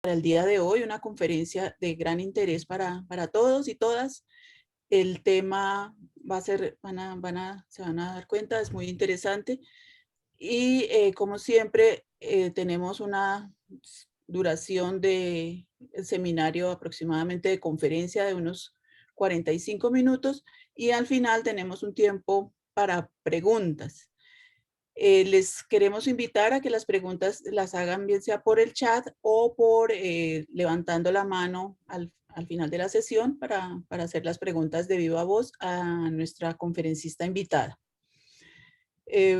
para el día de hoy, una conferencia de gran interés para todos y todas. El tema va a ser, se van a dar cuenta, es muy interesante. Y como siempre, tenemos una duración de el seminario aproximadamente de conferencia de unos 45 minutos y al final tenemos un tiempo para preguntas. Les queremos invitar a que las preguntas las hagan bien sea por el chat o por levantando la mano al final de la sesión para hacer las preguntas de viva voz a nuestra conferencista invitada.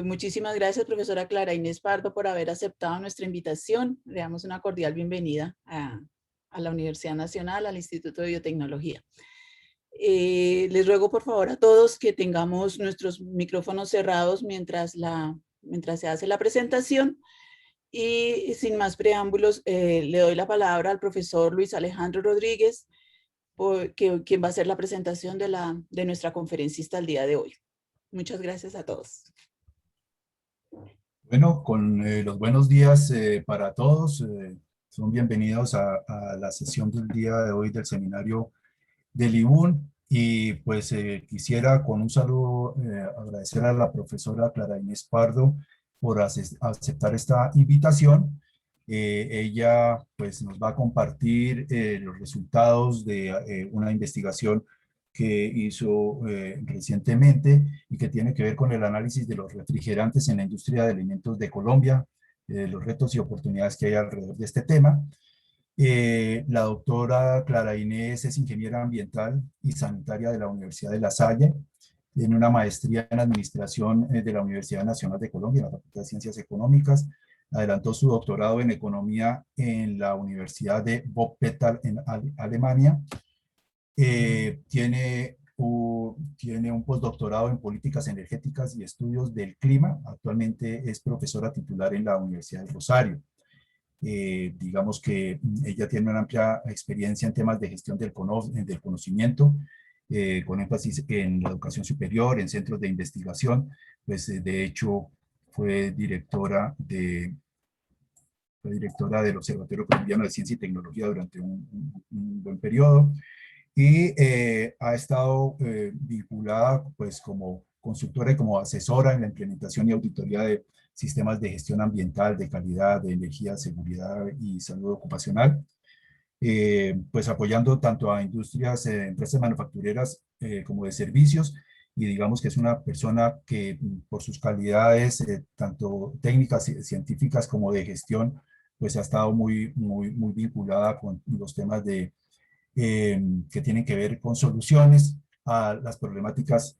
Muchísimas gracias, profesora Clara Inés Pardo, por haber aceptado nuestra invitación. Le damos una cordial bienvenida a la Universidad Nacional, al Instituto de Biotecnología. Les ruego por favor a todos que tengamos nuestros micrófonos cerrados mientras se hace la presentación. Y sin más preámbulos, le doy la palabra al profesor Luis Alejandro Rodríguez, quien va a hacer la presentación de nuestra conferencista el día de hoy. Muchas gracias a todos. Bueno, con los buenos días para todos. Son bienvenidos a la sesión del día de hoy del seminario del IBUN. Y pues quisiera con un saludo agradecer a la profesora Clara Inés Pardo por aceptar esta invitación. Ella pues nos va a compartir los resultados de una investigación que hizo recientemente y que tiene que ver con el análisis de los refrigerantes en la industria de alimentos de Colombia, los retos y oportunidades que hay alrededor de este tema. La doctora Clara Inés es ingeniera ambiental y sanitaria de la Universidad de La Salle. Tiene una maestría en administración de la Universidad Nacional de Colombia, en la Facultad de Ciencias Económicas. Adelantó su doctorado en economía en la Universidad de Wuppertal en Alemania. Tiene un postdoctorado en políticas energéticas y estudios del clima. Actualmente es profesora titular en la Universidad de Rosario. Digamos que ella tiene una amplia experiencia en temas de gestión del conocimiento, con énfasis en la educación superior, en centros de investigación. Pues de hecho fue directora del Observatorio Colombiano de Ciencia y Tecnología durante un buen periodo. Y ha estado vinculada pues como consultora y como asesora en la implementación y auditoría de sistemas de gestión ambiental, de calidad, de energía, seguridad y salud ocupacional, pues apoyando tanto a industrias, empresas manufactureras como de servicios. Y digamos que es una persona que por sus calidades, tanto técnicas, científicas como de gestión, pues ha estado muy vinculada con los temas que tienen que ver con soluciones a las problemáticas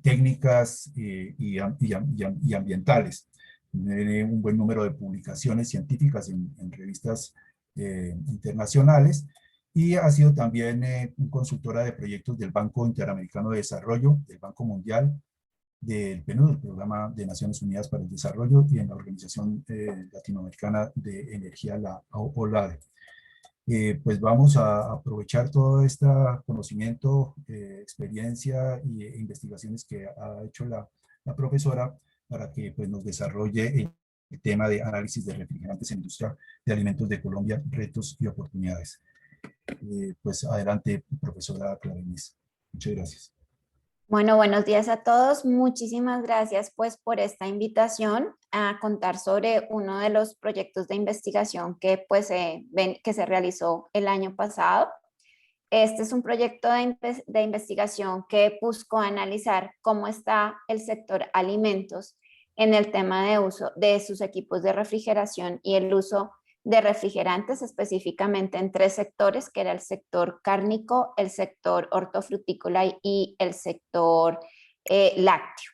técnicas y ambientales. Tiene un buen número de publicaciones científicas en revistas internacionales y ha sido también consultora de proyectos del Banco Interamericano de Desarrollo, del Banco Mundial, del PNUD, del Programa de Naciones Unidas para el Desarrollo, y en la Organización Latinoamericana de Energía, la OLADE. Pues vamos a aprovechar todo este conocimiento, experiencia e investigaciones que ha hecho la profesora para que pues, nos desarrolle el tema de análisis de refrigerantes en la industria de alimentos de Colombia, retos y oportunidades. Pues adelante, profesora Clara Inés. Muchas gracias. Bueno, buenos días a todos. Muchísimas gracias pues por esta invitación a contar sobre uno de los proyectos de investigación que que se realizó el año pasado. Este es un proyecto de investigación que buscó analizar cómo está el sector alimentos en el tema de uso de sus equipos de refrigeración y el uso de refrigerantes específicamente en tres sectores, que era el sector cárnico, el sector hortofrutícola y el sector lácteo.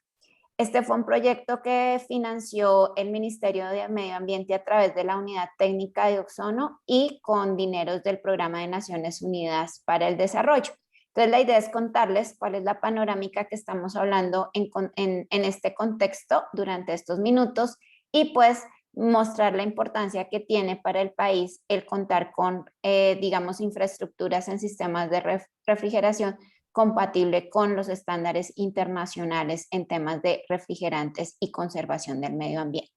Este fue un proyecto que financió el Ministerio de Medio Ambiente a través de la Unidad Técnica de Ozono y con dineros del Programa de Naciones Unidas para el Desarrollo. Entonces, la idea es contarles cuál es la panorámica que estamos hablando en este contexto durante estos minutos y pues mostrar la importancia que tiene para el país el contar con, digamos, infraestructuras en sistemas de refrigeración compatible con los estándares internacionales en temas de refrigerantes y conservación del medio ambiente.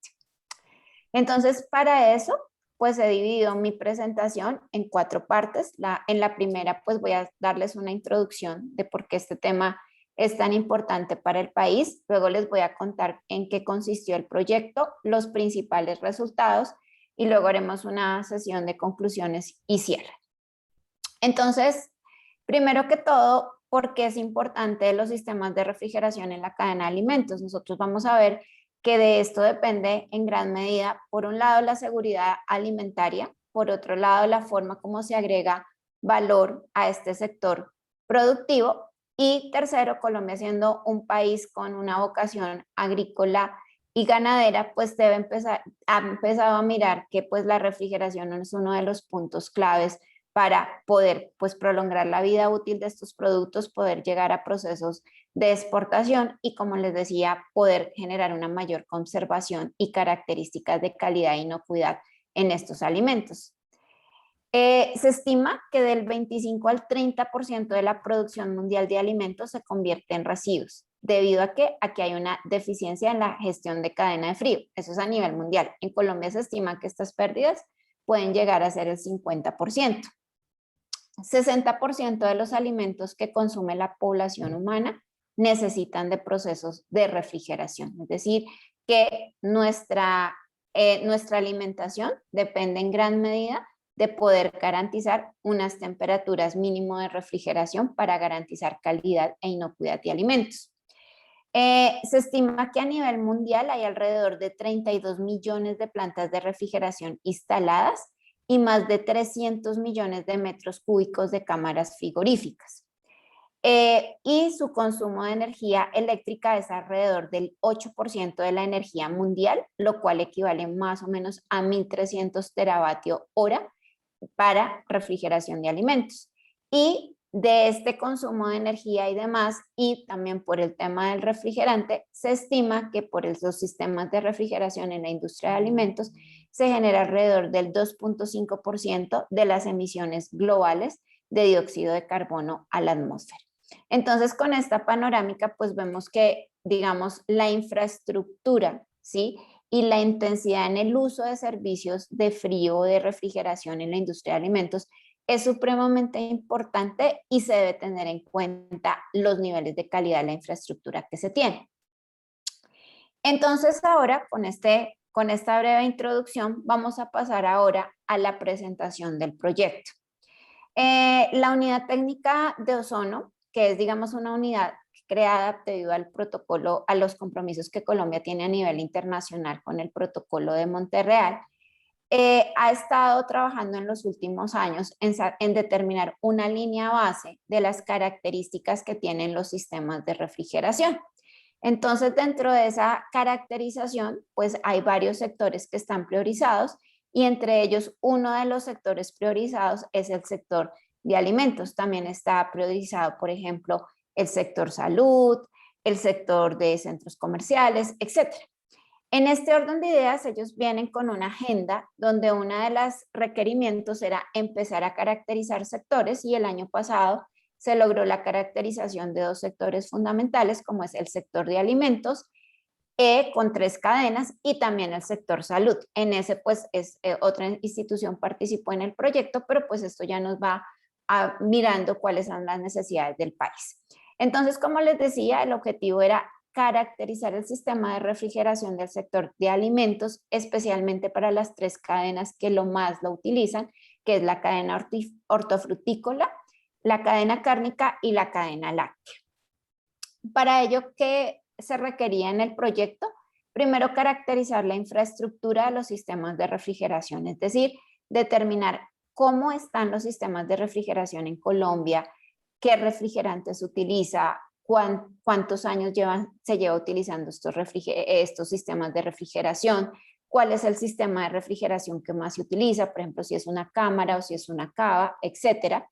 Entonces, para eso, pues he dividido mi presentación en 4 partes. En la primera, pues voy a darles una introducción de por qué este tema es tan importante para el país. Luego les voy a contar en qué consistió el proyecto, los principales resultados y luego haremos una sesión de conclusiones y cierre. Entonces, primero que todo, ¿por qué es importante los sistemas de refrigeración en la cadena de alimentos? Nosotros vamos a ver que de esto depende en gran medida, por un lado, la seguridad alimentaria, por otro lado, la forma como se agrega valor a este sector productivo y tercero, Colombia siendo un país con una vocación agrícola y ganadera, pues ha empezado a mirar que pues la refrigeración es uno de los puntos claves para poder pues prolongar la vida útil de estos productos, poder llegar a procesos de exportación y, como les decía, poder generar una mayor conservación y características de calidad e inocuidad en estos alimentos. Se estima que del 25 al 30% de la producción mundial de alimentos se convierte en residuos, debido a que aquí hay una deficiencia en la gestión de cadena de frío. Eso es a nivel mundial. En Colombia se estima que estas pérdidas pueden llegar a ser el 50%. 60% de los alimentos que consume la población humana necesitan de procesos de refrigeración, es decir, que nuestra alimentación depende en gran medida de poder garantizar unas temperaturas mínimo de refrigeración para garantizar calidad e inocuidad de alimentos. Se estima que a nivel mundial hay alrededor de 32 millones de plantas de refrigeración instaladas y más de 300 millones de metros cúbicos de cámaras frigoríficas. Y su consumo de energía eléctrica es alrededor del 8% de la energía mundial, lo cual equivale más o menos a 1.300 teravatio hora para refrigeración de alimentos. Y de este consumo de energía y demás, y también por el tema del refrigerante, se estima que por los sistemas de refrigeración en la industria de alimentos se genera alrededor del 2.5% de las emisiones globales de dióxido de carbono a la atmósfera. Entonces, con esta panorámica, pues vemos que, digamos, la infraestructura, ¿sí?, y la intensidad en el uso de servicios de frío o de refrigeración en la industria de alimentos es supremamente importante y se debe tener en cuenta los niveles de calidad de la infraestructura que se tiene. Entonces, ahora, con esta breve introducción, vamos a pasar ahora a la presentación del proyecto. La unidad técnica de ozono, que es, digamos, una unidad creada debido al protocolo, a los compromisos que Colombia tiene a nivel internacional con el protocolo de Monterreal, ha estado trabajando en los últimos años en determinar una línea base de las características que tienen los sistemas de refrigeración. Entonces, dentro de esa caracterización, pues hay varios sectores que están priorizados y entre ellos uno de los sectores priorizados es el sector de alimentos. También está priorizado, por ejemplo, el sector salud, el sector de centros comerciales, etc. En este orden de ideas, ellos vienen con una agenda donde uno de los requerimientos era empezar a caracterizar sectores y el año pasado se logró la caracterización de 2 sectores fundamentales, como es el sector de alimentos, con 3 cadenas y también el sector salud. En ese, pues, otra institución participó en el proyecto, pero pues esto ya nos va mirando cuáles son las necesidades del país. Entonces, como les decía, el objetivo era caracterizar el sistema de refrigeración del sector de alimentos, especialmente para las 3 cadenas que lo utilizan, que es la cadena hortofrutícola, la cadena cárnica y la cadena láctea. Para ello, ¿qué se requería en el proyecto? Primero, caracterizar la infraestructura de los sistemas de refrigeración, es decir, determinar cómo están los sistemas de refrigeración en Colombia, qué refrigerantes utiliza, cuántos años se lleva utilizando estos sistemas de refrigeración, cuál es el sistema de refrigeración que más se utiliza, por ejemplo, si es una cámara o si es una cava, etcétera.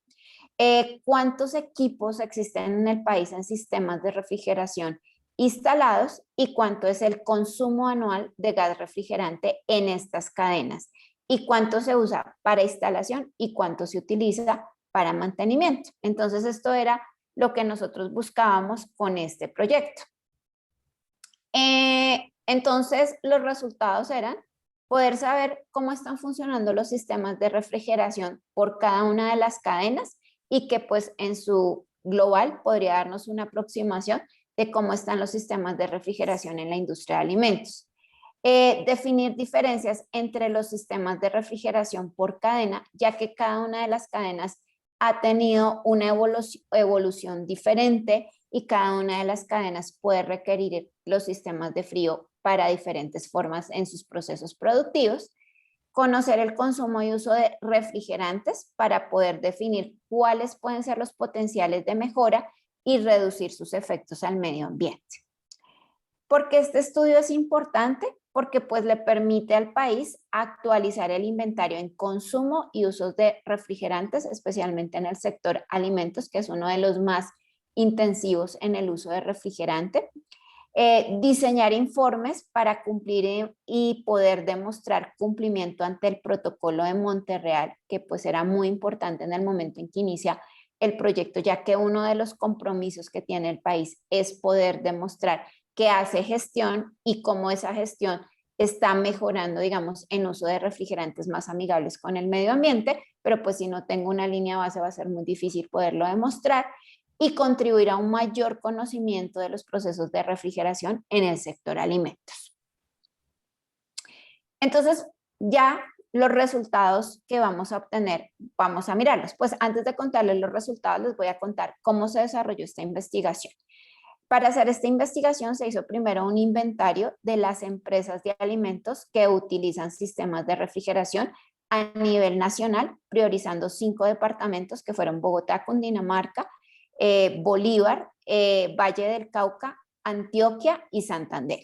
Cuántos equipos existen en el país en sistemas de refrigeración instalados y cuánto es el consumo anual de gas refrigerante en estas cadenas y cuánto se usa para instalación y cuánto se utiliza para mantenimiento. Entonces, esto era lo que nosotros buscábamos con este proyecto. Entonces, los resultados eran poder saber cómo están funcionando los sistemas de refrigeración por cada una de las cadenas y que pues en su global podría darnos una aproximación de cómo están los sistemas de refrigeración en la industria de alimentos. Definir diferencias entre los sistemas de refrigeración por cadena, ya que cada una de las cadenas ha tenido una evolución diferente y cada una de las cadenas puede requerir los sistemas de frío para diferentes formas en sus procesos productivos. Conocer el consumo y uso de refrigerantes para poder definir cuáles pueden ser los potenciales de mejora y reducir sus efectos al medio ambiente. ¿Por qué este estudio es importante? Porque pues le permite al país actualizar el inventario en consumo y usos de refrigerantes, especialmente en el sector alimentos, que es uno de los más intensivos en el uso de refrigerante. Diseñar informes para cumplir y poder demostrar cumplimiento ante el protocolo de Montreal, que pues era muy importante en el momento en que inicia el proyecto, ya que uno de los compromisos que tiene el país es poder demostrar que hace gestión y cómo esa gestión está mejorando, digamos, en uso de refrigerantes más amigables con el medio ambiente, pero pues si no tengo una línea base va a ser muy difícil poderlo demostrar, y contribuir a un mayor conocimiento de los procesos de refrigeración en el sector alimentos. Entonces, ya los resultados que vamos a obtener, vamos a mirarlos. Pues antes de contarles los resultados, les voy a contar cómo se desarrolló esta investigación. Para hacer esta investigación se hizo primero un inventario de las empresas de alimentos que utilizan sistemas de refrigeración a nivel nacional, priorizando 5 departamentos que fueron Bogotá, Cundinamarca, Bolívar, Valle del Cauca, Antioquia y Santander.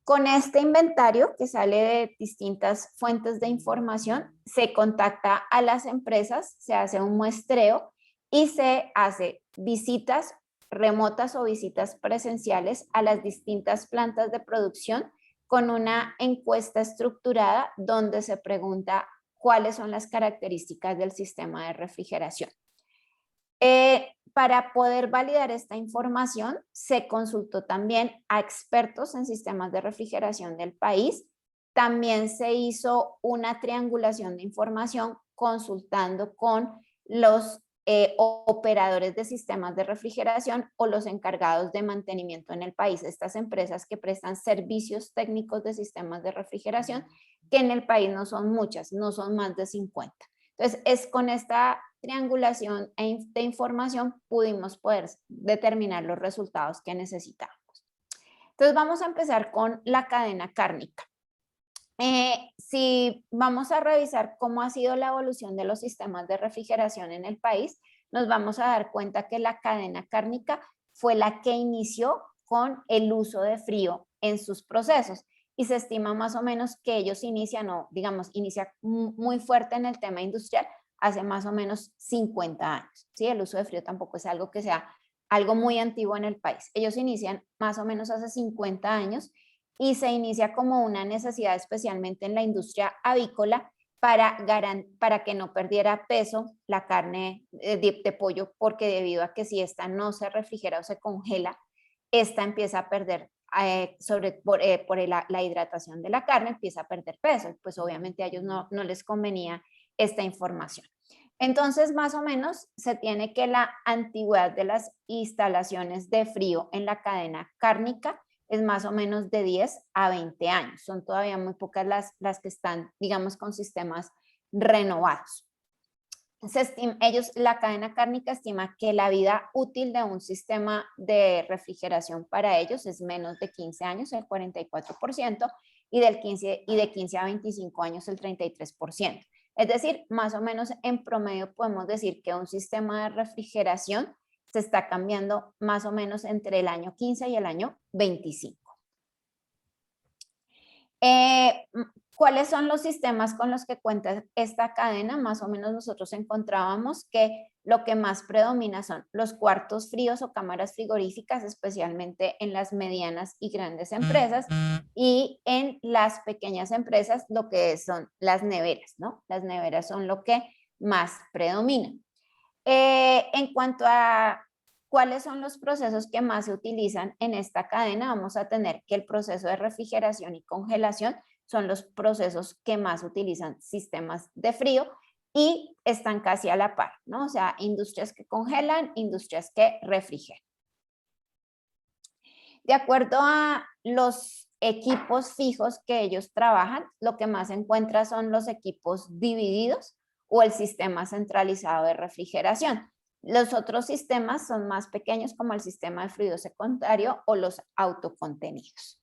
Con este inventario que sale de distintas fuentes de información, se contacta a las empresas, se hace un muestreo y se hace visitas remotas o visitas presenciales a las distintas plantas de producción con una encuesta estructurada donde se pregunta cuáles son las características del sistema de refrigeración. Para poder validar esta información, se consultó también a expertos en sistemas de refrigeración del país. También se hizo una triangulación de información consultando con los operadores de sistemas de refrigeración o los encargados de mantenimiento en el país, estas empresas que prestan servicios técnicos de sistemas de refrigeración, que en el país no son muchas, no son más de 50. Entonces, es con esta triangulación de información pudimos poder determinar los resultados que necesitamos. Entonces, vamos a empezar con la cadena cárnica. Si vamos a revisar cómo ha sido la evolución de los sistemas de refrigeración en el país, nos vamos a dar cuenta que la cadena cárnica fue la que inició con el uso de frío en sus procesos y se estima más o menos que ellos inician, o digamos, inicia muy fuerte en el tema industrial hace más o menos 50 años. ¿Sí? El uso de frío tampoco es algo que sea algo muy antiguo en el país. Ellos inician más o menos hace 50 años y se inicia como una necesidad especialmente en la industria avícola para que no perdiera peso la carne de pollo, porque debido a que si esta no se refrigera o se congela, esta empieza a perder, por la hidratación de la carne, empieza a perder peso. Pues obviamente a ellos no les convenía esta información. Entonces, más o menos, se tiene que la antigüedad de las instalaciones de frío en la cadena cárnica es más o menos de 10 a 20 años. Son todavía muy pocas las que están, digamos, con sistemas renovados. La cadena cárnica estima que la vida útil de un sistema de refrigeración para ellos es menos de 15 años, el 44%, y de 15 a 25 años, el 33%. Es decir, más o menos en promedio podemos decir que un sistema de refrigeración se está cambiando más o menos entre el año 15 y el año 25. ¿Cuáles son los sistemas con los que cuenta esta cadena? Más o menos nosotros encontrábamos que lo que más predomina son los cuartos fríos o cámaras frigoríficas, especialmente en las medianas y grandes empresas, y en las pequeñas empresas lo que son las neveras, ¿no? Las neveras son lo que más predomina. En cuanto a cuáles son los procesos que más se utilizan en esta cadena, vamos a tener que el proceso de refrigeración y congelación son los procesos que más utilizan sistemas de frío y están casi a la par, ¿no? O sea, industrias que congelan, industrias que refrigeran. De acuerdo a los equipos fijos que ellos trabajan, lo que más se encuentra son los equipos divididos o el sistema centralizado de refrigeración. Los otros sistemas son más pequeños, como el sistema de fluido secundario o los autocontenidos.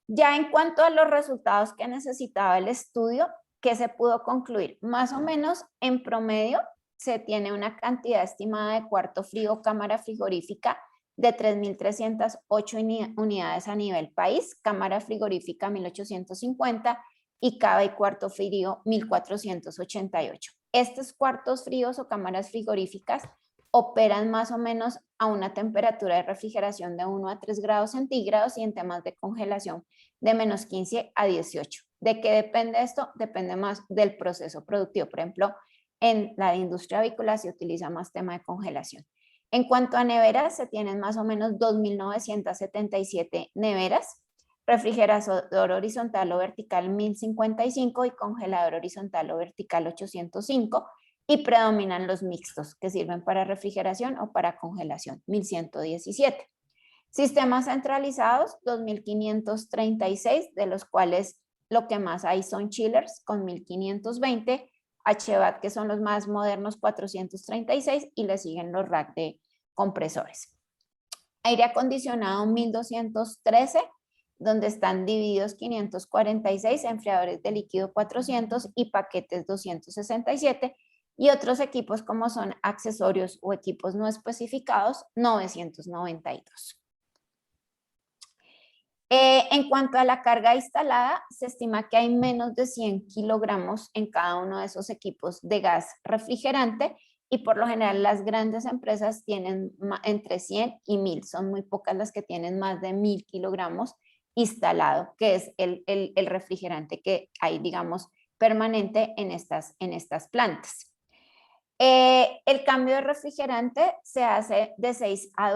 Ya en cuanto a los resultados que necesitaba el estudio, ¿qué se pudo concluir? Más o menos en promedio se tiene una cantidad estimada de cuarto frío cámara frigorífica de 3.308 unidades a nivel país, cámara frigorífica 1.850 y cava y cuarto frío 1.488. Estos cuartos fríos o cámaras frigoríficas operan más o menos a una temperatura de refrigeración de 1 a 3 grados centígrados y en temas de congelación de menos 15 a 18. ¿De qué depende esto? Depende más del proceso productivo. Por ejemplo, en la industria avícola se utiliza más tema de congelación. En cuanto a neveras, se tienen más o menos 2.977 neveras, refrigerador horizontal o vertical 1.055 y congelador horizontal o vertical 805, y predominan los mixtos que sirven para refrigeración o para congelación 1.117. Sistemas centralizados 2.536, de los cuales lo que más hay son chillers con 1.520, HVAC, que son los más modernos, 436, y le siguen los racks de compresores. Aire acondicionado 1.213, donde están divididos 546, enfriadores de líquido 400 y paquetes 267, y otros equipos como son accesorios o equipos no especificados 992. En cuanto a la carga instalada, se estima que hay menos de 100 kilogramos en cada uno de esos equipos de gas refrigerante y por lo general las grandes empresas tienen entre 100 y 1.000. Son muy pocas las que tienen más de 1.000 kilogramos instalado, que es el refrigerante que hay, digamos, permanente en estas plantas. El cambio de refrigerante se hace de 6 a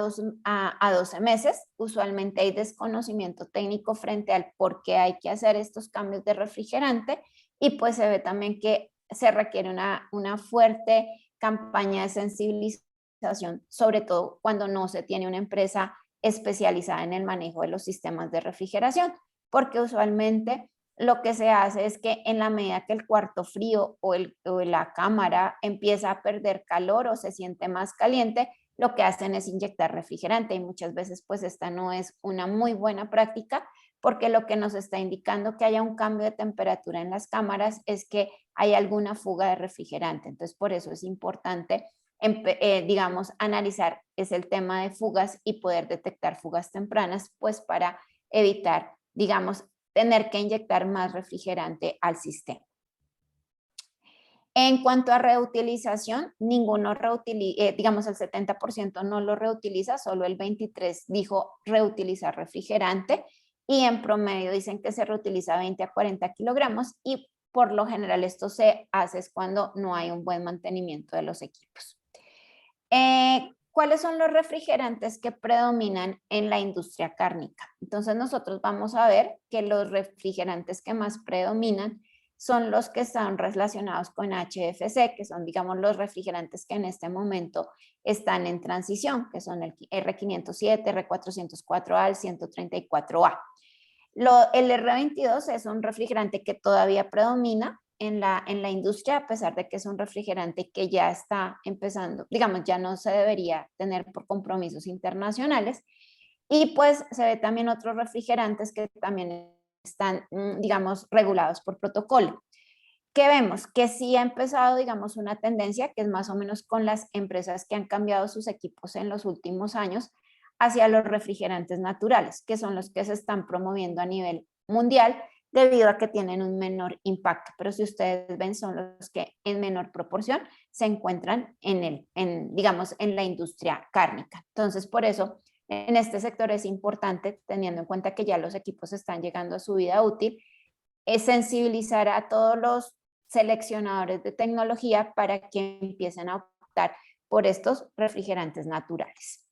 12 meses. Usualmente hay desconocimiento técnico frente al por qué hay que hacer estos cambios de refrigerante y pues se ve también que se requiere una fuerte campaña de sensibilización, sobre todo cuando no se tiene una empresa especializada en el manejo de los sistemas de refrigeración, porque usualmente lo que se hace es que en la medida que el cuarto frío o la cámara empieza a perder calor o se siente más caliente, lo que hacen es inyectar refrigerante y muchas veces pues esta no es una muy buena práctica porque lo que nos está indicando que haya un cambio de temperatura en las cámaras es que hay alguna fuga de refrigerante. Entonces por eso es importante, digamos, analizar es el tema de fugas y poder detectar fugas tempranas pues para evitar, digamos, tener que inyectar más refrigerante al sistema. En cuanto a reutilización, ninguno reutiliza, digamos el 70% no lo reutiliza, solo el 23% dijo reutilizar refrigerante y en promedio dicen que se reutiliza 20 a 40 kilogramos y por lo general esto se hace cuando no hay un buen mantenimiento de los equipos. ¿Cuáles son los refrigerantes que predominan en la industria cárnica? Entonces nosotros vamos a ver que los refrigerantes que más predominan son los que están relacionados con HFC, que son, digamos, los refrigerantes que en este momento están en transición, que son el R507, R404A, el 134A. El R22 es un refrigerante que todavía predomina en la industria, a pesar de que es un refrigerante que ya está empezando, digamos, ya no se debería tener por compromisos internacionales. Y pues se ve también otros refrigerantes que también están, digamos, regulados por protocolo. ¿Qué vemos? Que sí ha empezado, digamos, una tendencia que es más o menos con las empresas que han cambiado sus equipos en los últimos años hacia los refrigerantes naturales, que son los que se están promoviendo a nivel mundial debido a que tienen un menor impacto, pero si ustedes ven son los que en menor proporción se encuentran digamos, en la industria cárnica. Entonces, por eso en este sector es importante, teniendo en cuenta que ya los equipos están llegando a su vida útil, es sensibilizar a todos los seleccionadores de tecnología para que empiecen a optar por estos refrigerantes naturales.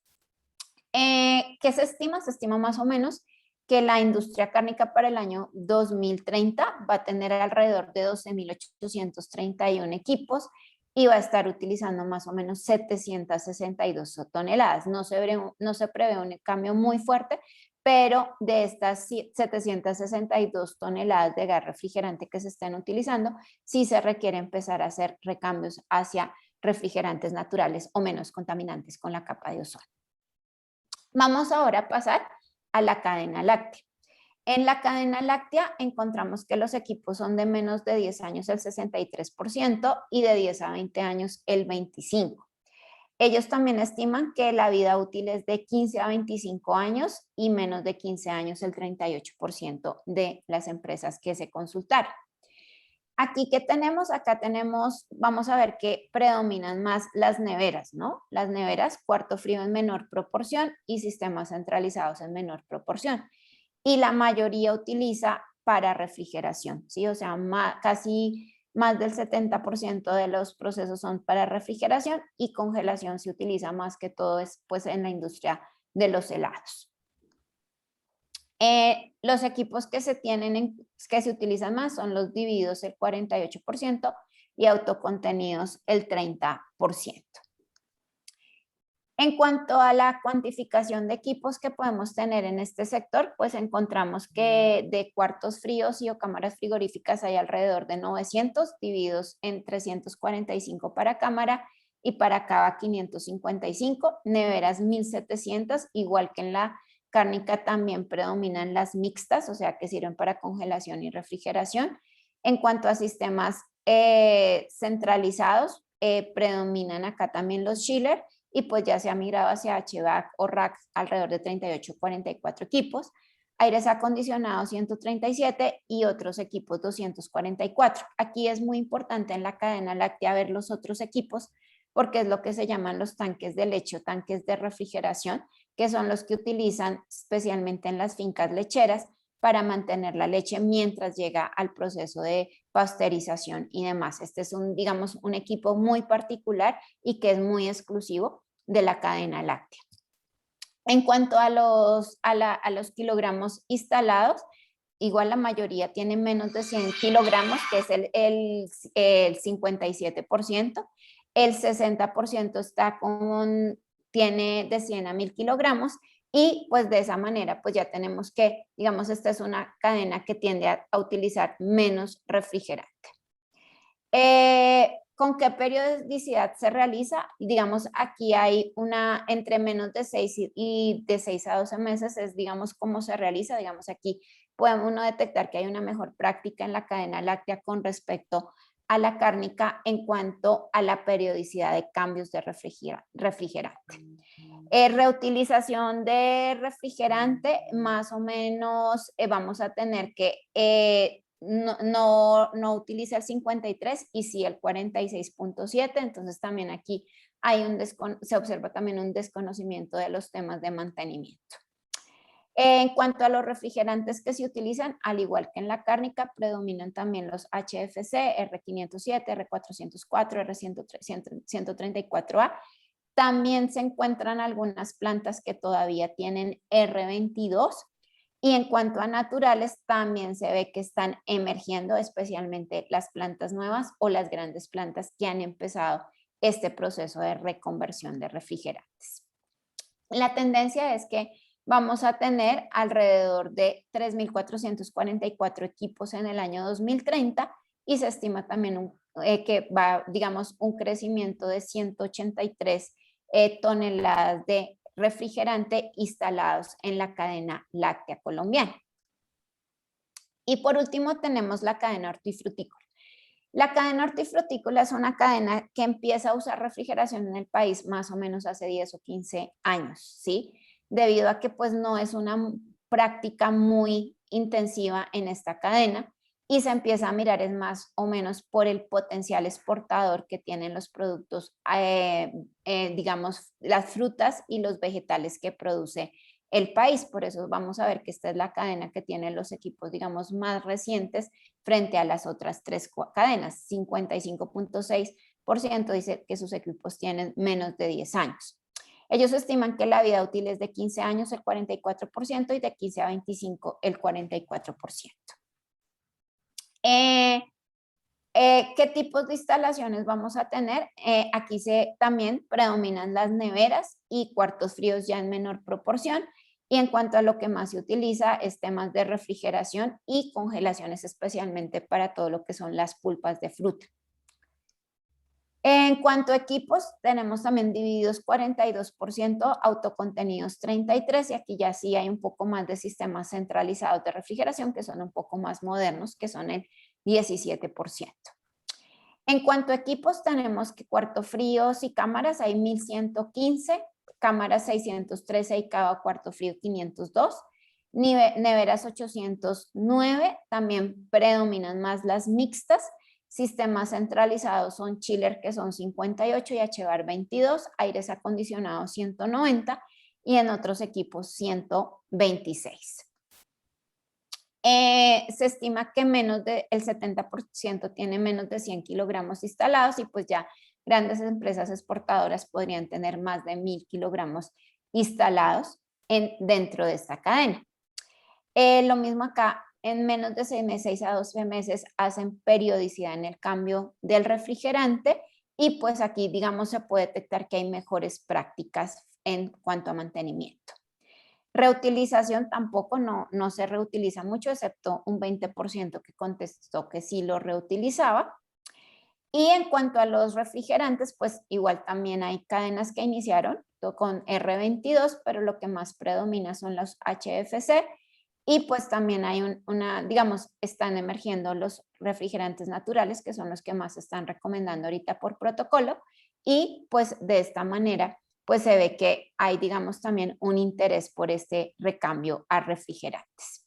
¿Qué se estima? Se estima más o menos que la industria cárnica para el año 2030 va a tener alrededor de 12.831 equipos y va a estar utilizando más o menos 762 toneladas. No se prevé un cambio muy fuerte, pero de estas 762 toneladas de gas refrigerante que se están utilizando, sí se requiere empezar a hacer recambios hacia refrigerantes naturales o menos contaminantes con la capa de ozono. Vamos ahora a pasar a la cadena láctea. En la cadena láctea encontramos que los equipos son de menos de 10 años el 63% y de 10 a 20 años el 25%. Ellos también estiman que la vida útil es de 15 a 25 años y menos de 15 años el 38% de las empresas que se consultaron. Aquí, ¿qué tenemos? Acá tenemos, vamos a ver que predominan más las neveras, ¿no? Las neveras, cuarto frío en menor proporción y sistemas centralizados en menor proporción. Y la mayoría utiliza para refrigeración, ¿sí? O sea, casi más del 70% de los procesos son para refrigeración y congelación se utiliza más que todo es, pues, en la industria de los helados. Los equipos que que se utilizan más son los divididos el 48% y autocontenidos el 30%. En cuanto a la cuantificación de equipos que podemos tener en este sector, pues encontramos que de cuartos fríos y o cámaras frigoríficas hay alrededor de 900 divididos en 345 para cámara y para cava 555, neveras 1700, igual que en la cárnica también predominan las mixtas, o sea que sirven para congelación y refrigeración. En cuanto a sistemas centralizados, predominan acá también los chiller y pues ya se ha migrado hacia HVAC o RAC alrededor de 38-44 equipos, aires acondicionados 137 y otros equipos 244. Aquí es muy importante en la cadena láctea ver los otros equipos porque es lo que se llaman los tanques de leche o tanques de refrigeración, que son los que utilizan especialmente en las fincas lecheras para mantener la leche mientras llega al proceso de pasteurización y demás. Este es digamos, un equipo muy particular y que es muy exclusivo de la cadena láctea. En cuanto a los kilogramos instalados, igual la mayoría tiene menos de 100 kilogramos, que es el 57%. El 60% tiene de 100 a 1000 kilogramos y pues de esa manera pues ya tenemos que, digamos, esta es una cadena que tiende a utilizar menos refrigerante. ¿Con qué periodicidad se realiza? Digamos, aquí hay entre menos de 6 y de 6 a 12 meses es, digamos, cómo se realiza. Digamos, aquí podemos uno detectar que hay una mejor práctica en la cadena láctea con respecto a la cárnica en cuanto a la periodicidad de cambios de refrigerante. Reutilización de refrigerante, más o menos vamos a tener que no utiliza el 53 y sí el 46.7, entonces también aquí se observa también un desconocimiento de los temas de mantenimiento. En cuanto a los refrigerantes que se utilizan, al igual que en la cárnica, predominan también los HFC, R507, R404, R134A. También se encuentran algunas plantas que todavía tienen R22. Y en cuanto a naturales, también se ve que están emergiendo, especialmente las plantas nuevas o las grandes plantas que han empezado este proceso de reconversión de refrigerantes. La tendencia es que vamos a tener alrededor de 3.444 equipos en el año 2030 y se estima también que va, digamos, un crecimiento de 183 toneladas de refrigerante instalados en la cadena láctea colombiana. Y por último tenemos la cadena hortifrutícola. La cadena hortifrutícola es una cadena que empieza a usar refrigeración en el país más o menos hace 10 o 15 años, ¿sí? Debido a que pues no es una práctica muy intensiva en esta cadena y se empieza a mirar es más o menos por el potencial exportador que tienen los productos, digamos, las frutas y los vegetales que produce el país. Por eso vamos a ver que esta es la cadena que tiene los equipos, digamos, más recientes frente a las otras tres cadenas. 55.6% dice que sus equipos tienen menos de 10 años. Ellos estiman que la vida útil es de 15 años el 44% y de 15 a 25 el 44%. ¿Qué tipos de instalaciones vamos a tener? Aquí también predominan las neveras y cuartos fríos ya en menor proporción. Y en cuanto a lo que más se utiliza es temas de refrigeración y congelaciones, especialmente para todo lo que son las pulpas de fruta. En cuanto a equipos, tenemos también divididos 42%, autocontenidos 33%, y aquí ya sí hay un poco más de sistemas centralizados de refrigeración que son un poco más modernos, que son el 17%. En cuanto a equipos, tenemos que cuartos fríos y cámaras hay 1115, cámaras 613 y cada cuarto frío 502, neveras 809, también predominan más las mixtas. Sistemas centralizados son chiller, que son 58, y HVAC 22, aires acondicionados 190 y en otros equipos 126. Se estima que el 70% tiene menos de 100 kilogramos instalados, y pues ya grandes empresas exportadoras podrían tener más de 1000 kilogramos instalados dentro de esta cadena. Lo mismo acá, en menos de 6 a 12 meses hacen periodicidad en el cambio del refrigerante, y pues aquí, digamos, se puede detectar que hay mejores prácticas en cuanto a mantenimiento. Reutilización tampoco no se reutiliza mucho, excepto un 20% que contestó que sí lo reutilizaba. Y en cuanto a los refrigerantes, pues igual también hay cadenas que iniciaron con R22, pero lo que más predomina son los HFC. Y pues también hay digamos, están emergiendo los refrigerantes naturales, que son los que más se están recomendando ahorita por protocolo. Y pues de esta manera, pues se ve que hay, digamos, también un interés por este recambio a refrigerantes.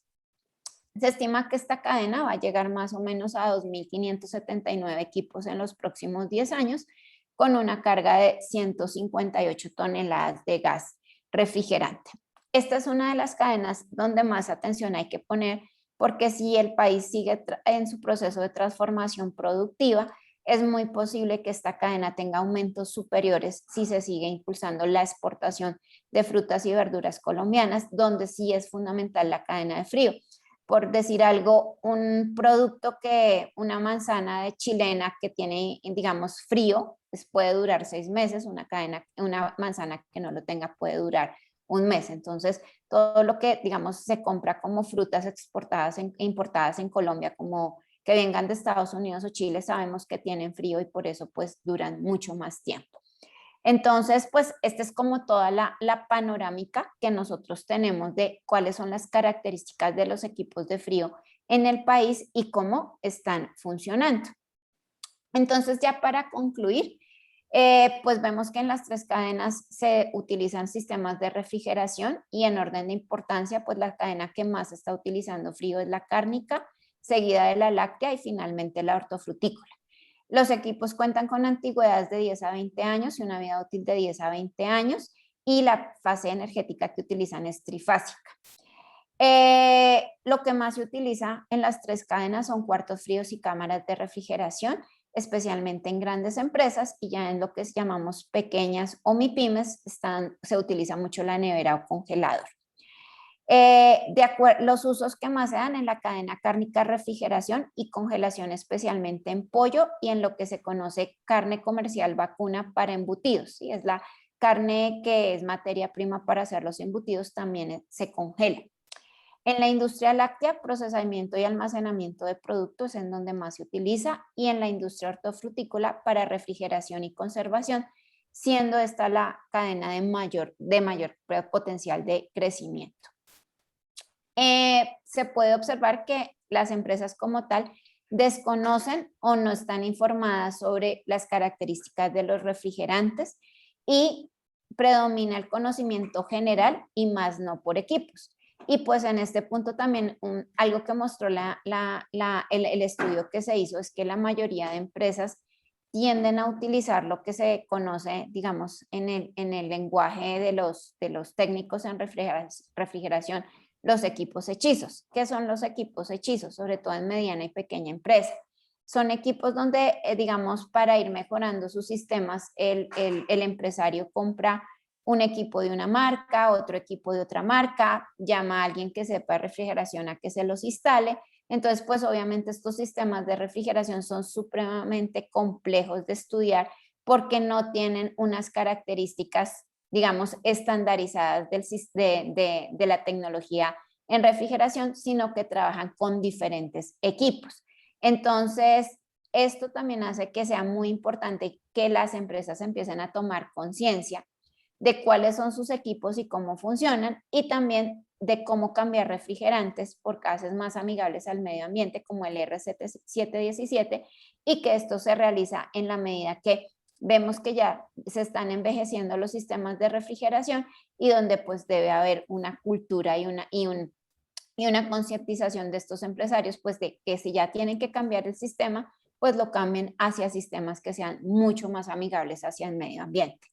Se estima que esta cadena va a llegar más o menos a 2.579 equipos en los próximos 10 años, con una carga de 158 toneladas de gas refrigerante. Esta es una de las cadenas donde más atención hay que poner, porque si el país sigue en su proceso de transformación productiva, es muy posible que esta cadena tenga aumentos superiores si se sigue impulsando la exportación de frutas y verduras colombianas, donde sí es fundamental la cadena de frío. Por decir algo, un producto una manzana de chilena que tiene, digamos, frío, pues puede durar 6 meses, una manzana que no lo tenga puede durar un mes. Entonces, todo lo que, digamos, se compra como frutas exportadas e importadas en Colombia, como que vengan de Estados Unidos o Chile, sabemos que tienen frío y por eso pues duran mucho más tiempo. Entonces, pues esta es como toda la panorámica que nosotros tenemos de cuáles son las características de los equipos de frío en el país y cómo están funcionando. Entonces, ya para concluir, pues vemos que en las 3 cadenas se utilizan sistemas de refrigeración, y en orden de importancia, pues la cadena que más está utilizando frío es la cárnica, seguida de la láctea y finalmente la hortofrutícola. Los equipos cuentan con antigüedades de 10 a 20 años y una vida útil de 10 a 20 años, y la fase energética que utilizan es trifásica. Lo que más se utiliza en las 3 cadenas son cuartos fríos y cámaras de refrigeración, especialmente en grandes empresas, y ya en lo que llamamos pequeñas o MIPYMES se utiliza mucho la nevera o congelador. Los usos que más se dan en la cadena cárnica, refrigeración y congelación, especialmente en pollo y en lo que se conoce carne comercial vacuna para embutidos, ¿sí? Es la carne que es materia prima para hacer los embutidos, también se congela. En la industria láctea, procesamiento y almacenamiento de productos en donde más se utiliza, y en la industria hortofrutícola para refrigeración y conservación, siendo esta la cadena de mayor potencial de crecimiento. Se puede observar que las empresas como tal desconocen o no están informadas sobre las características de los refrigerantes, y predomina el conocimiento general y más no por equipos. Y pues en este punto también algo que mostró el estudio que se hizo es que la mayoría de empresas tienden a utilizar lo que se conoce, digamos, en el lenguaje de los técnicos en refrigeración, los equipos hechizos. ¿Qué son los equipos hechizos? Sobre todo en mediana y pequeña empresa. Son equipos donde, digamos, para ir mejorando sus sistemas, el empresario compra un equipo de una marca, otro equipo de otra marca, llama a alguien que sepa de refrigeración a que se los instale. Entonces, pues obviamente estos sistemas de refrigeración son supremamente complejos de estudiar porque no tienen unas características, digamos, estandarizadas de la tecnología en refrigeración, sino que trabajan con diferentes equipos. Entonces, esto también hace que sea muy importante que las empresas empiecen a tomar conciencia de cuáles son sus equipos y cómo funcionan, y también de cómo cambiar refrigerantes por gases más amigables al medio ambiente, como el R717, y que esto se realiza en la medida que vemos que ya se están envejeciendo los sistemas de refrigeración y donde pues debe haber una cultura y una concientización de estos empresarios, pues de que si ya tienen que cambiar el sistema, pues lo cambien hacia sistemas que sean mucho más amigables hacia el medio ambiente.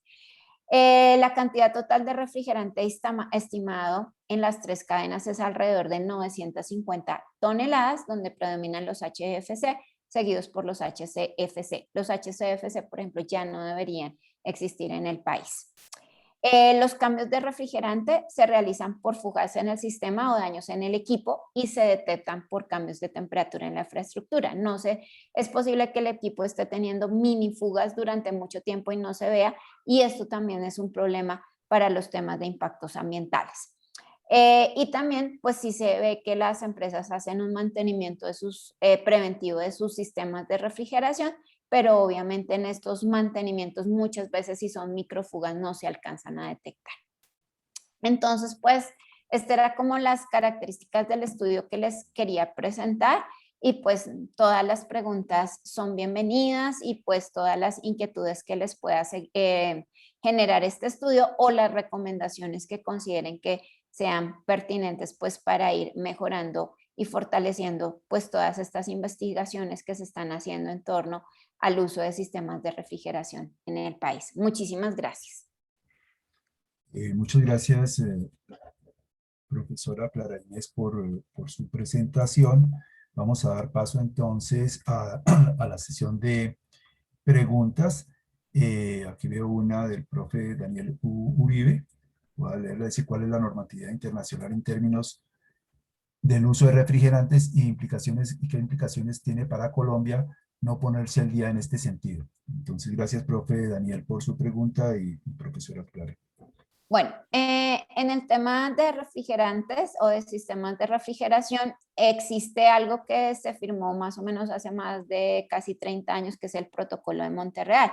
La cantidad total de refrigerante estimado en las 3 cadenas es alrededor de 950 toneladas, donde predominan los HFC, seguidos por los HCFC. Los HCFC, por ejemplo, ya no deberían existir en el país. Los cambios de refrigerante se realizan por fugas en el sistema o daños en el equipo y se detectan por cambios de temperatura en la infraestructura. Es posible que el equipo esté teniendo mini fugas durante mucho tiempo y no se vea, y esto también es un problema para los temas de impactos ambientales. Y también, pues sí se ve que las empresas hacen un mantenimiento preventivo de sus sistemas de refrigeración, pero obviamente en estos mantenimientos muchas veces si son microfugas no se alcanzan a detectar. Entonces, pues, estas eran como las características del estudio que les quería presentar, y pues todas las preguntas son bienvenidas, y pues todas las inquietudes que les pueda generar este estudio o las recomendaciones que consideren que sean pertinentes pues para ir mejorando y fortaleciendo pues todas estas investigaciones que se están haciendo en torno al uso de sistemas de refrigeración en el país. Muchísimas gracias. Muchas gracias, profesora Clara Inés, por su presentación. Vamos a dar paso entonces a la sesión de preguntas. Aquí veo una del profe Daniel Uribe. Voy a leerle, decir cuál es la normatividad internacional en términos del uso de refrigerantes y qué implicaciones tiene para Colombia no ponerse al día en este sentido. Entonces, gracias, profe Daniel, por su pregunta, y profesora Clara. Bueno, en el tema de refrigerantes o de sistemas de refrigeración, existe algo que se firmó más o menos hace más de casi 30 años, que es el Protocolo de Monterreal.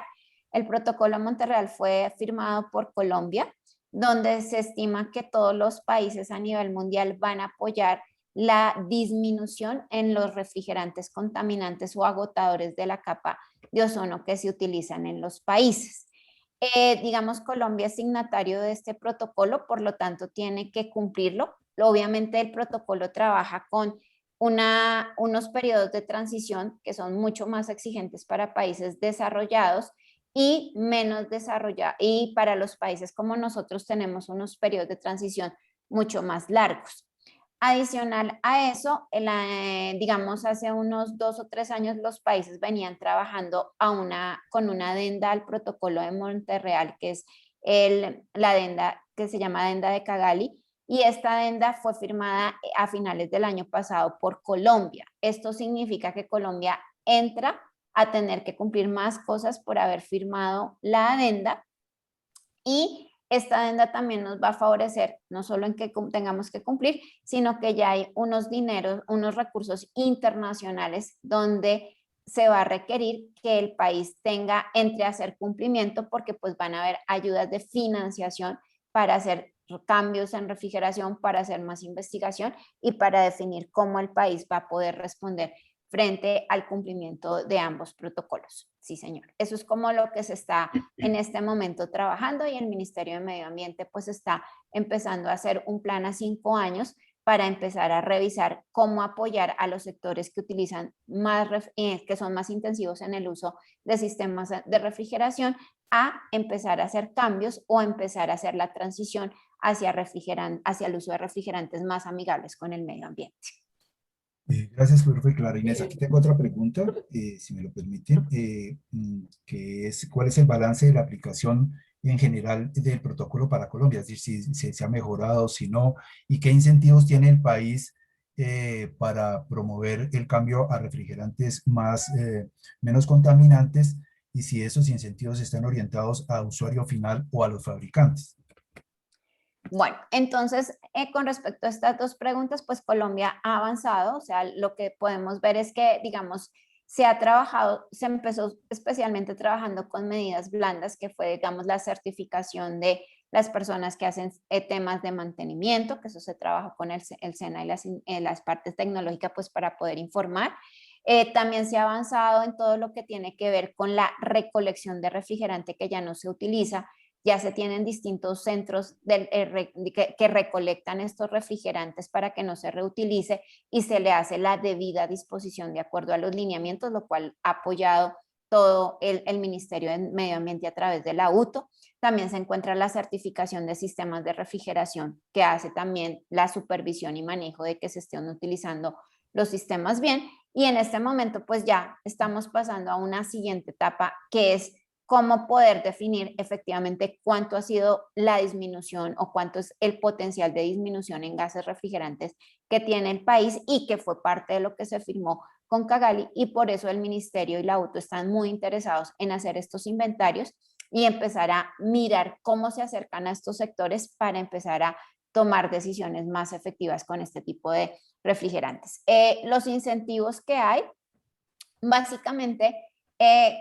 El Protocolo de Monterreal fue firmado por Colombia, donde se estima que todos los países a nivel mundial van a apoyar la disminución en los refrigerantes contaminantes o agotadores de la capa de ozono que se utilizan en los países. Digamos, Colombia es signatario de este protocolo, por lo tanto tiene que cumplirlo. Obviamente el protocolo trabaja con unos periodos de transición que son mucho más exigentes para países desarrollados y menos desarrollados, y para los países como nosotros tenemos unos periodos de transición mucho más largos. Adicional a eso, digamos, hace unos 2 o 3 años los países venían trabajando con una adenda al protocolo de Monterreal, que es la adenda que se llama adenda de Cagali, y esta adenda fue firmada a finales del año pasado por Colombia. Esto significa que Colombia entra a tener que cumplir más cosas por haber firmado la adenda, y esta adenda también nos va a favorecer, no solo en que tengamos que cumplir, sino que ya hay unos recursos internacionales donde se va a requerir que el país entre a hacer cumplimiento, porque pues van a haber ayudas de financiación para hacer cambios en refrigeración, para hacer más investigación y para definir cómo el país va a poder responder frente al cumplimiento de ambos protocolos. Sí, señor. Eso es como lo que se está en este momento trabajando, y el Ministerio de Medio Ambiente pues está empezando a hacer un plan a 5 años para empezar a revisar cómo apoyar a los sectores que utilizan que son más intensivos en el uso de sistemas de refrigeración, a empezar a hacer cambios o empezar a hacer la transición hacia el uso de refrigerantes más amigables con el medio ambiente. Gracias, profe Clara Inés. Aquí tengo otra pregunta, si me lo permiten, que es ¿cuál es el balance de la aplicación en general del protocolo para Colombia, es decir, si se ha mejorado, si no, y qué incentivos tiene el país para promover el cambio a refrigerantes menos contaminantes y si esos incentivos están orientados a usuario final o a los fabricantes. Bueno, entonces, con respecto a estas dos preguntas, pues Colombia ha avanzado, o sea, lo que podemos ver es que, digamos, se ha trabajado, se empezó especialmente trabajando con medidas blandas, que fue, digamos, la certificación de las personas que hacen temas de mantenimiento, que eso se trabaja con el SENA y las partes tecnológicas, pues para poder informar. También se ha avanzado en todo lo que tiene que ver con la recolección de refrigerante que ya no se utiliza. Ya se tienen distintos centros que recolectan estos refrigerantes para que no se reutilice y se le hace la debida disposición de acuerdo a los lineamientos, lo cual ha apoyado todo el Ministerio de Medio Ambiente a través de la UTO. También se encuentra la certificación de sistemas de refrigeración, que hace también la supervisión y manejo de que se estén utilizando los sistemas bien. Y en este momento, pues ya estamos pasando a una siguiente etapa, que es cómo poder definir efectivamente cuánto ha sido la disminución o cuánto es el potencial de disminución en gases refrigerantes que tiene el país y que fue parte de lo que se firmó con Cagali, y por eso el Ministerio y la UTO están muy interesados en hacer estos inventarios y empezar a mirar cómo se acercan a estos sectores para empezar a tomar decisiones más efectivas con este tipo de refrigerantes. Los incentivos que hay, básicamente,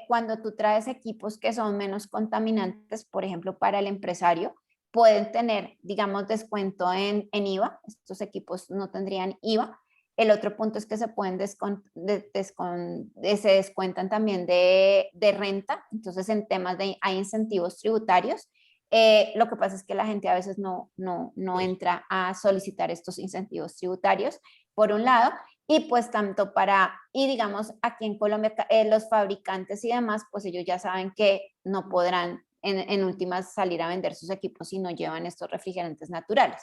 cuando tú traes equipos que son menos contaminantes, por ejemplo, para el empresario, pueden tener, digamos, descuento en IVA. Estos equipos no tendrían IVA. El otro punto es que se pueden se descuentan también de renta. Entonces, en temas hay incentivos tributarios. Lo que pasa es que la gente a veces no entra a solicitar estos incentivos tributarios, por un lado. Y pues tanto y digamos aquí en Colombia, los fabricantes y demás, pues ellos ya saben que no podrán en últimas salir a vender sus equipos si no llevan estos refrigerantes naturales.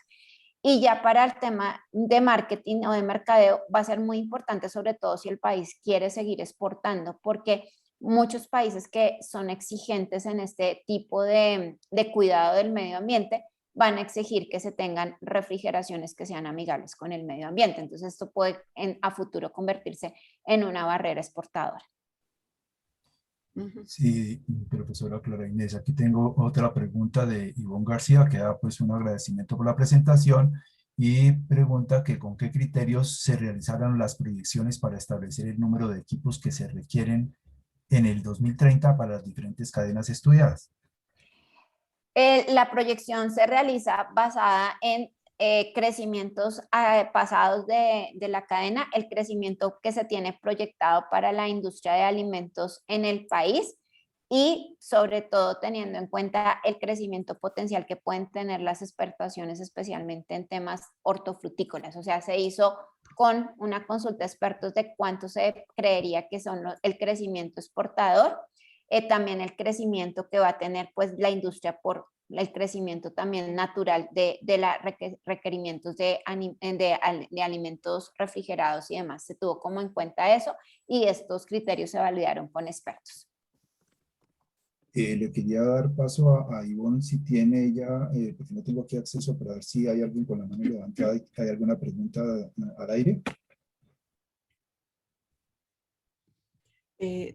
Y ya para el tema de marketing o de mercadeo va a ser muy importante, sobre todo si el país quiere seguir exportando, porque muchos países que son exigentes en este tipo de cuidado del medio ambiente van a exigir que se tengan refrigeraciones que sean amigables con el medio ambiente. Entonces esto puede a futuro convertirse en una barrera exportadora. Sí, profesora Clara Inés, aquí tengo otra pregunta de Ivonne García, que da pues un agradecimiento por la presentación y pregunta que con qué criterios se realizaron las proyecciones para establecer el número de equipos que se requieren en el 2030 para las diferentes cadenas estudiadas. La proyección se realiza basada en crecimientos pasados de la cadena, el crecimiento que se tiene proyectado para la industria de alimentos en el país y sobre todo teniendo en cuenta el crecimiento potencial que pueden tener las exportaciones, especialmente en temas hortofrutícolas. O sea, se hizo con una consulta de expertos de cuánto se creería que son el crecimiento exportador, también el crecimiento que va a tener pues la industria por el crecimiento también natural de los requerimientos de alimentos refrigerados y demás. Se tuvo como en cuenta eso y estos criterios se validaron con expertos. Le quería dar paso a Ivonne si tiene ella, porque no tengo aquí acceso para ver si hay alguien con la mano levantada y hay alguna pregunta al aire.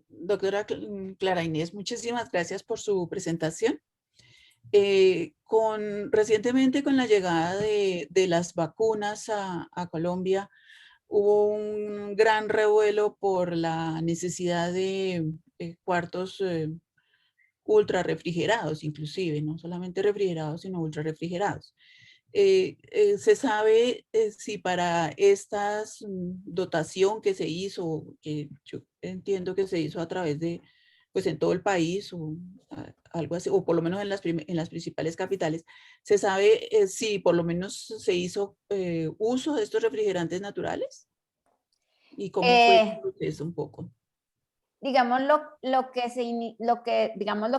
Doctora Clara Inés, muchísimas gracias por su presentación. Recientemente con la llegada de las vacunas a Colombia, hubo un gran revuelo por la necesidad de cuartos ultra refrigerados, inclusive, no solamente refrigerados, sino ultra refrigerados. ¿Se sabe si para esta dotación que se hizo, que yo entiendo que se hizo a través de, pues en todo el país o algo así, o por lo menos en las principales capitales, se sabe si por lo menos se hizo uso de estos refrigerantes naturales? ¿Y cómo fue el proceso un poco? Digamos, lo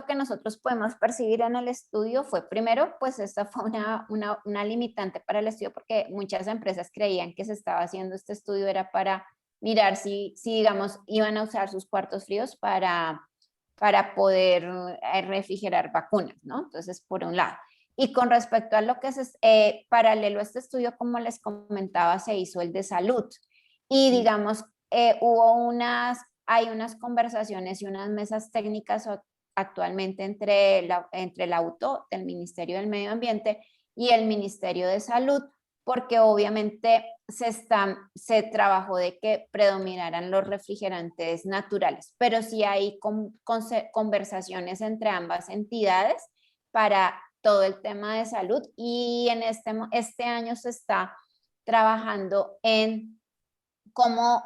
que nosotros podemos percibir en el estudio fue, primero, pues esta fue una limitante para el estudio porque muchas empresas creían que se estaba haciendo este estudio era para mirar si digamos, iban a usar sus cuartos fríos para para poder refrigerar vacunas, ¿no? Entonces, por un lado. Y con respecto a lo que es paralelo a este estudio, como les comentaba, se hizo el de salud. Y digamos, hay unas conversaciones y unas mesas técnicas actualmente entre la UTO, del Ministerio del Medio Ambiente, y el Ministerio de Salud, porque obviamente se trabajó de que predominaran los refrigerantes naturales, pero sí hay conversaciones entre ambas entidades para todo el tema de salud, y en este año se está trabajando en cómo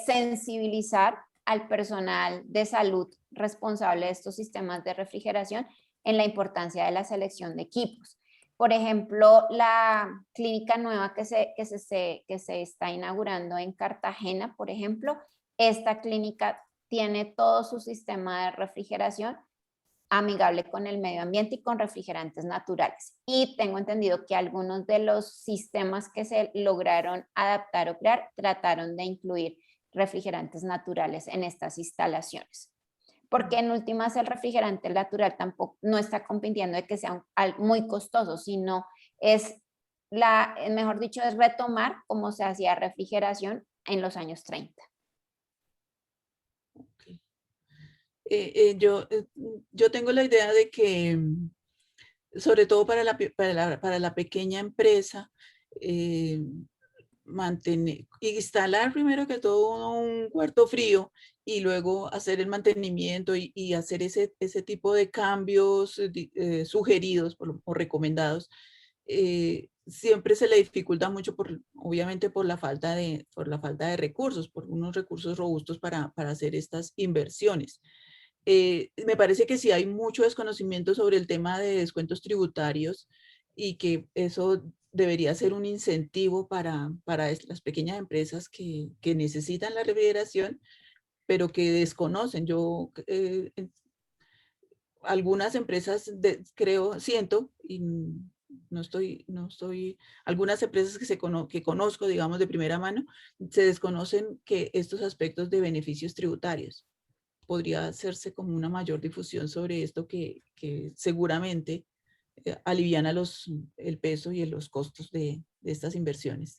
sensibilizar al personal de salud responsable de estos sistemas de refrigeración en la importancia de la selección de equipos. Por ejemplo, la clínica nueva que se está inaugurando en Cartagena, por ejemplo, esta clínica tiene todo su sistema de refrigeración amigable con el medio ambiente y con refrigerantes naturales. Y tengo entendido que algunos de los sistemas que se lograron adaptar o crear trataron de incluir refrigerantes naturales en estas instalaciones. Porque en últimas el refrigerante natural tampoco no está compitiendo de que sea muy costoso, sino mejor dicho, es retomar cómo se hacía refrigeración en los años 30. Okay. Yo tengo la idea de que, sobre todo para la pequeña empresa, instalar primero que todo un cuarto frío y luego hacer el mantenimiento y hacer ese tipo de cambios sugeridos o recomendados, siempre se le dificulta mucho, obviamente por la falta de recursos, por unos recursos robustos para hacer estas inversiones. Me parece que sí hay mucho desconocimiento sobre el tema de descuentos tributarios y que eso debería ser un incentivo para las pequeñas empresas que necesitan la refrigeración, pero que desconocen. Algunas empresas, siento, y no estoy, algunas empresas que conozco, digamos, de primera mano, se desconocen que estos aspectos de beneficios tributarios. Podría hacerse como una mayor difusión sobre esto que seguramente aliviana el peso y los costos de estas inversiones.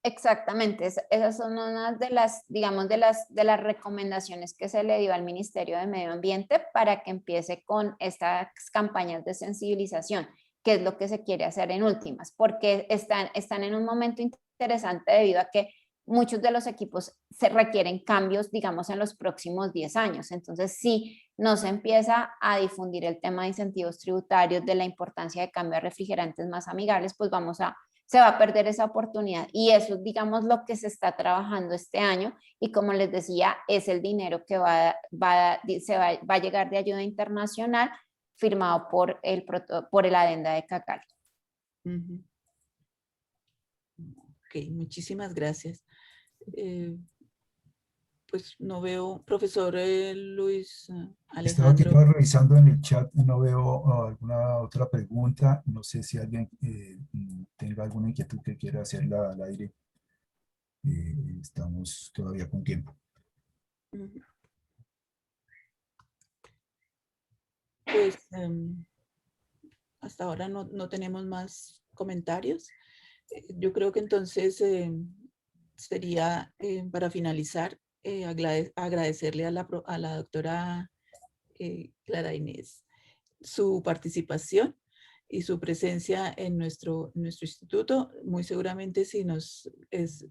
Exactamente, esas son unas de las, digamos, de las recomendaciones que se le dio al Ministerio de Medio Ambiente para que empiece con estas campañas de sensibilización, que es lo que se quiere hacer en últimas, porque están en un momento interesante debido a que muchos de los equipos se requieren cambios, digamos, en los próximos 10 años. Entonces, si no se empieza a difundir el tema de incentivos tributarios, de la importancia de cambio a refrigerantes más amigables, pues se va a perder esa oportunidad, y eso es, digamos, lo que se está trabajando este año, y como les decía, es el dinero que va a llegar de ayuda internacional firmado por el adenda de Cacao. Ok, muchísimas gracias. Pues no veo, profesor Luis Estaba aquí Alejandro. revisando en el chat y no veo alguna otra pregunta. No sé si alguien tenga alguna inquietud que quiera hacerla al aire. Estamos todavía con tiempo. Pues hasta ahora no tenemos más comentarios. Yo creo que entonces sería, para finalizar, agradecerle a la doctora Clara Inés su participación y su presencia en nuestro instituto. Muy seguramente es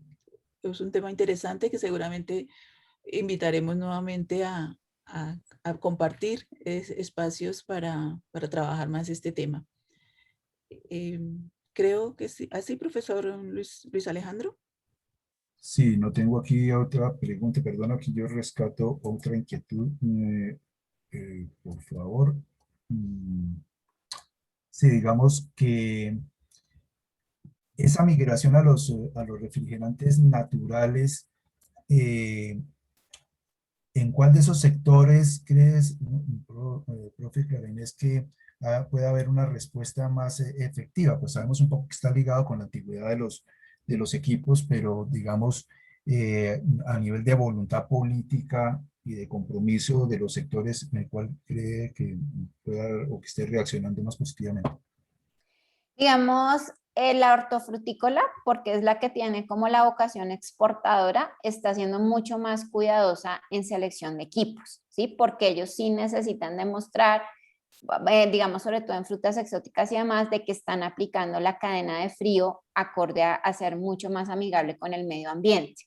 un tema interesante que seguramente invitaremos nuevamente a compartir espacios para trabajar más este tema. Creo que sí. ¿Así, profesor Luis Alejandro? Sí, no tengo aquí otra pregunta. Perdona que yo rescato otra inquietud. Por favor. Sí, digamos que esa migración a los refrigerantes naturales, ¿en cuál de esos sectores crees, profe Clara Inés, que puede haber una respuesta más efectiva? Pues sabemos un poco que está ligado con la antigüedad de los equipos, pero digamos, a nivel de voluntad política, y de compromiso de los sectores en el cual cree que pueda o que esté reaccionando más positivamente? Digamos, la hortofrutícola, porque es la que tiene como la vocación exportadora, está siendo mucho más cuidadosa en selección de equipos, ¿sí? Porque ellos sí necesitan demostrar, digamos, sobre todo en frutas exóticas y demás, de que están aplicando la cadena de frío acorde a ser mucho más amigable con el medio ambiente.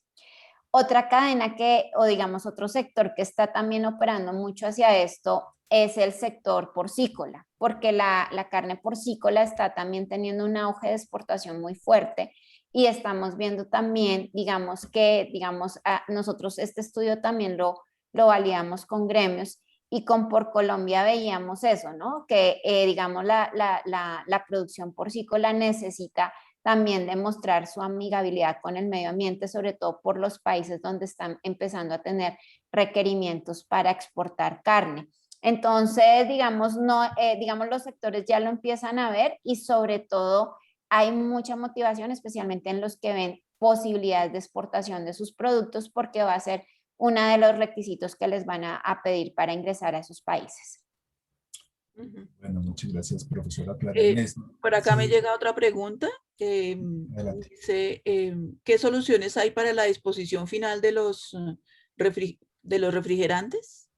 Otra cadena que, o digamos otro sector que está también operando mucho hacia esto es el sector porcícola, porque la carne porcícola está también teniendo un auge de exportación muy fuerte y estamos viendo también, digamos que, digamos, nosotros este estudio también lo validamos con gremios y con Por Colombia veíamos eso, ¿no? Que, digamos, la producción porcícola necesita también demostrar su amigabilidad con el medio ambiente, sobre todo por los países donde están empezando a tener requerimientos para exportar carne. Entonces, digamos, no, digamos, los sectores ya lo empiezan a ver y sobre todo hay mucha motivación, especialmente en los que ven posibilidades de exportación de sus productos, porque va a ser uno de los requisitos que les van a pedir para ingresar a esos países. Bueno, muchas gracias, profesora Clara Eh, Inés. por acá me Sí, llega otra pregunta. adelante. Dice, ¿qué soluciones hay para la disposición final de de los refrigerantes?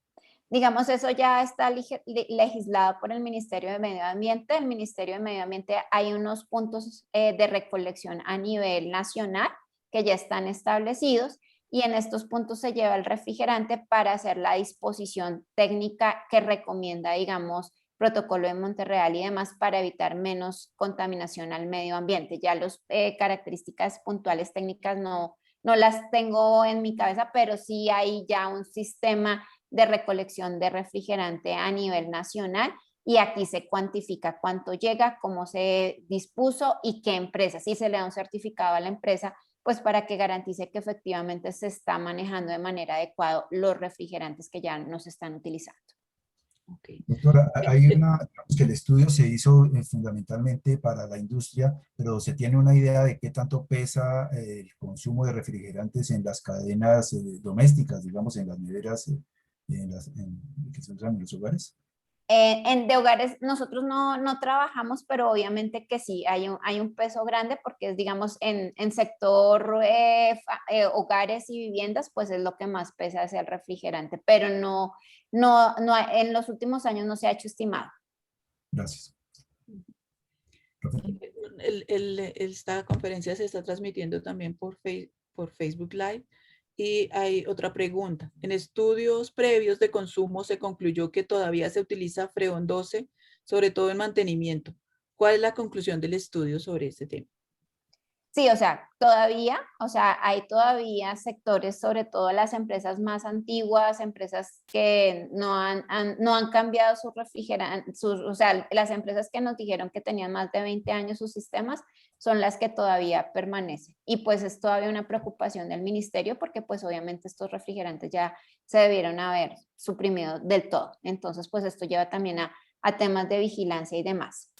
Digamos, eso ya está legislado por el Ministerio de Medio Ambiente. El Ministerio de Medio Ambiente hay unos puntos de recolección a nivel nacional que ya están establecidos y en estos puntos se lleva el refrigerante para hacer la disposición técnica que recomienda, digamos, protocolo de Monterreal y demás para evitar menos contaminación al medio ambiente. Ya las características puntuales técnicas no las tengo en mi cabeza, pero sí hay ya un sistema de recolección de refrigerante a nivel nacional y aquí se cuantifica cuánto llega, cómo se dispuso y qué empresa. Si se le da un certificado a la empresa, pues para que garantice que efectivamente se está manejando de manera adecuada los refrigerantes que ya no se están utilizando. Okay. Doctora, Eh, hay eh, una, digamos que el estudio se hizo fundamentalmente para la industria, pero se tiene una idea de qué tanto pesa el consumo de refrigerantes en las cadenas domésticas, digamos, en las neveras que se usan en los hogares. De hogares nosotros no trabajamos, pero obviamente que sí, hay un peso grande porque es, digamos, en sector hogares y viviendas, pues es lo que más pesa es el refrigerante, pero en los últimos años no se ha hecho estimado. Gracias. Profe. Esta conferencia se está transmitiendo también por Facebook Live. Y hay otra pregunta. En estudios previos de consumo se concluyó que todavía se utiliza Freon 12, sobre todo en mantenimiento. ¿Cuál es la conclusión del estudio sobre este tema? Sí, o sea, todavía, o sea, hay todavía sectores, sobre todo las empresas más antiguas, empresas que no han cambiado sus refrigerantes, o sea, las empresas que nos dijeron que tenían más de 20 años sus sistemas son las que todavía permanecen. Y pues es todavía una preocupación del ministerio porque pues obviamente estos refrigerantes ya se debieron haber suprimido del todo. Entonces, pues esto lleva también a temas de vigilancia y demás.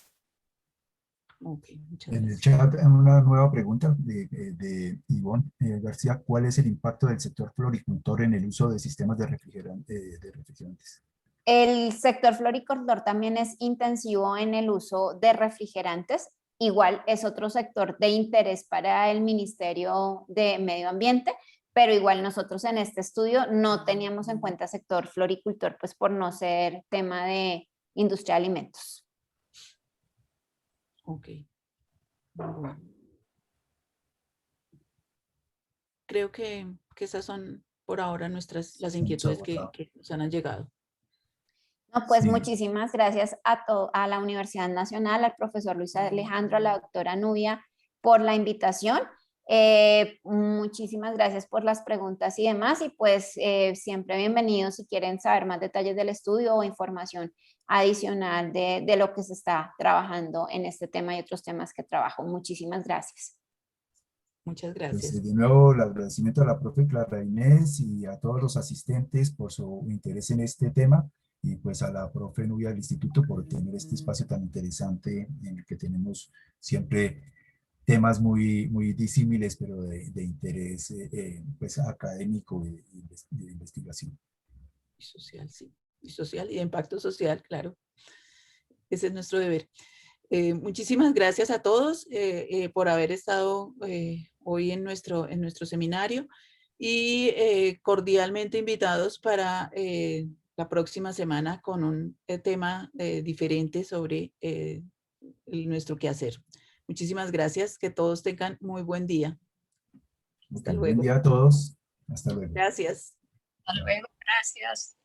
Ok, muchas En el gracias. chat, una nueva pregunta de Ivonne García. ¿Cuál es el impacto del sector floricultor en el uso de sistemas de refrigerantes? El sector floricultor también es intensivo en el uso de refrigerantes. Igual es otro sector de interés para el Ministerio de Medio Ambiente, pero igual nosotros en este estudio no teníamos en cuenta sector floricultor, pues por no ser tema de industria de alimentos. Ok. Bueno. Creo que esas son por ahora las Hemos inquietudes abordado. que nos han llegado. No, pues Sí, muchísimas gracias a la Universidad Nacional, al profesor Luis Alejandro, a la doctora Nubia por la invitación. Muchísimas gracias por las preguntas y demás y pues siempre bienvenidos si quieren saber más detalles del estudio o información adicional de lo que se está trabajando en este tema y otros temas que trabajo. Muchísimas gracias. Muchas pues gracias. de nuevo el agradecimiento a la profe Clara Inés y a todos los asistentes por su interés en este tema y pues a la profe Nubia del Instituto por tener este espacio tan interesante en el que tenemos siempre temas muy disímiles, pero de interés pues académico y de investigación. Y social, sí. Y social y de impacto social, claro. Ese es nuestro deber. Muchísimas gracias a todos por haber estado hoy en nuestro seminario y cordialmente invitados para la próxima semana con un tema diferente sobre nuestro quehacer. Muchísimas gracias. Que todos tengan muy buen día. Hasta Buen luego. día a todos. Hasta luego. Gracias. Hasta luego, gracias.